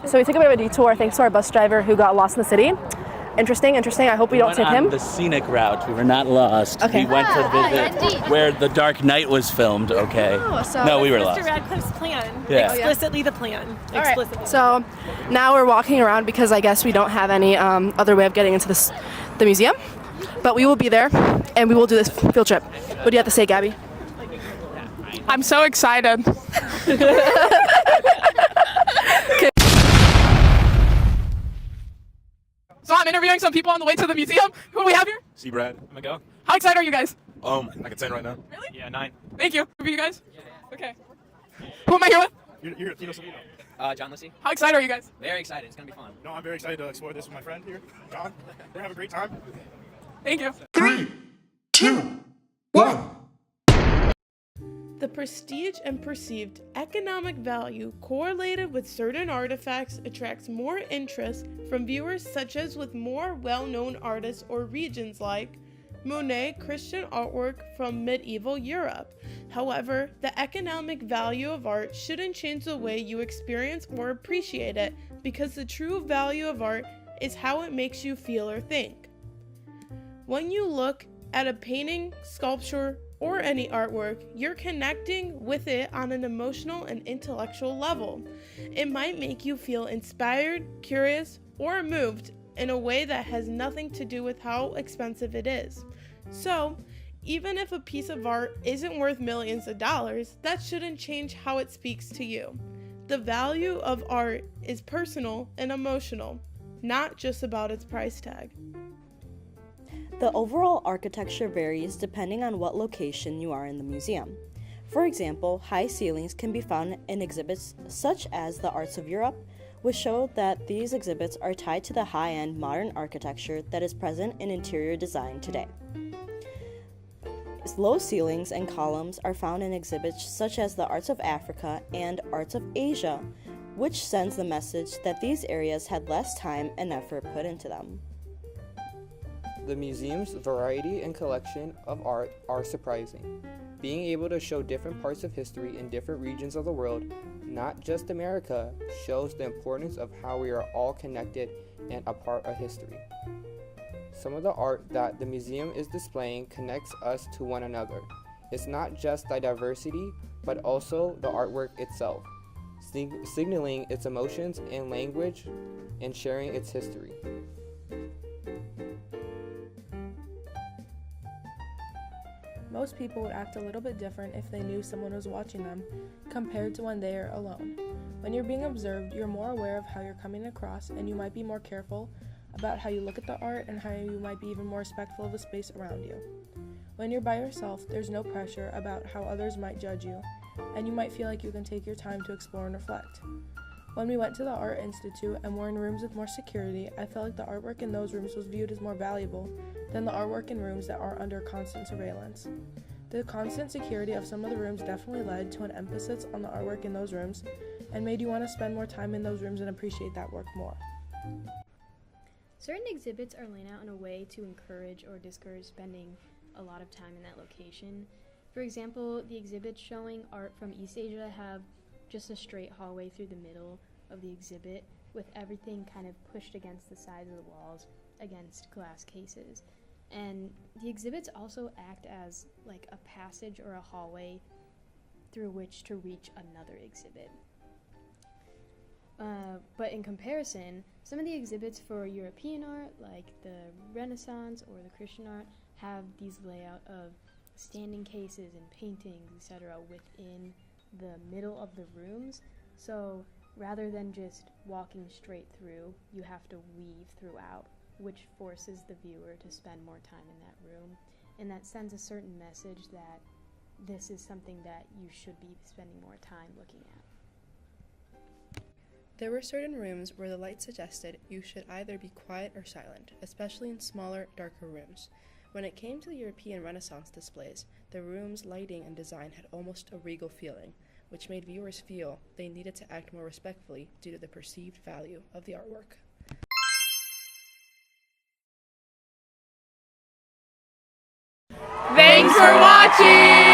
So we took a bit of a detour thanks to our bus driver who got lost in the city. Interesting. I hope we don't tip him. The scenic route. We were not lost. Okay. We went to visit where The Dark Knight was filmed. Okay. No, we were lost. Mr. Radcliffe's plan. Yeah. Explicitly the plan. All right. So now we're walking around because I guess we don't have any other way of getting into the museum. But we will be there, and we will do this field trip. What do you have to say, Gabby? I'm so excited. So I'm interviewing some people on the way to the museum. Who do we have here? See Brad. Miguel? How excited are you guys? Like a 10 right now. Really? Yeah, 9. Thank you. Who are you guys? Okay. Who am I here with? You're Tino Savino. John Lissy. How excited are you guys? Very excited. It's going to be fun. No, I'm very excited to explore this with my friend here, John. We're having a great time. Thank you. 3, 2, 1. The prestige and perceived economic value correlated with certain artifacts attracts more interest from viewers, such as with more well-known artists or regions like Monet Christian artwork from medieval Europe. However, the economic value of art shouldn't change the way you experience or appreciate it, because the true value of art is how it makes you feel or think. When you look at a painting, sculpture, or any artwork, you're connecting with it on an emotional and intellectual level. It might make you feel inspired, curious, or moved in a way that has nothing to do with how expensive it is. So, even if a piece of art isn't worth millions of dollars, that shouldn't change how it speaks to you. The value of art is personal and emotional, not just about its price tag. The overall architecture varies depending on what location you are in the museum. For example, high ceilings can be found in exhibits such as the Arts of Europe, which show that these exhibits are tied to the high-end modern architecture that is present in interior design today. Low ceilings and columns are found in exhibits such as the Arts of Africa and Arts of Asia, which sends the message that these areas had less time and effort put into them. The museum's variety and collection of art are surprising. Being able to show different parts of history in different regions of the world, not just America, shows the importance of how we are all connected and a part of history. Some of the art that the museum is displaying connects us to one another. It's not just the diversity, but also the artwork itself, signaling its emotions and language and sharing its history. Most people would act a little bit different if they knew someone was watching them, compared to when they are alone. When you're being observed, you're more aware of how you're coming across, and you might be more careful about how you look at the art and how you might be even more respectful of the space around you. When you're by yourself, there's no pressure about how others might judge you, and you might feel like you can take your time to explore and reflect. When we went to the Art Institute and were in rooms with more security, I felt like the artwork in those rooms was viewed as more valuable than the artwork in rooms that are under constant surveillance. The constant security of some of the rooms definitely led to an emphasis on the artwork in those rooms and made you want to spend more time in those rooms and appreciate that work more. Certain exhibits are laid out in a way to encourage or discourage spending a lot of time in that location. For example, the exhibits showing art from East Asia have just a straight hallway through the middle of the exhibit with everything kind of pushed against the sides of the walls against glass cases. And the exhibits also act as like a passage or a hallway through which to reach another exhibit. But in comparison, some of the exhibits for European art, like the Renaissance or the Christian art, have these layout of standing cases and paintings, etc. within the middle of the rooms. So rather than just walking straight through, you have to weave throughout, which forces the viewer to spend more time in that room. And that sends a certain message that this is something that you should be spending more time looking at. There were certain rooms where the light suggested you should either be quiet or silent, especially in smaller, darker rooms. When it came to the European Renaissance displays, the room's lighting and design had almost a regal feeling, which made viewers feel they needed to act more respectfully due to the perceived value of the artwork. Thanks for watching!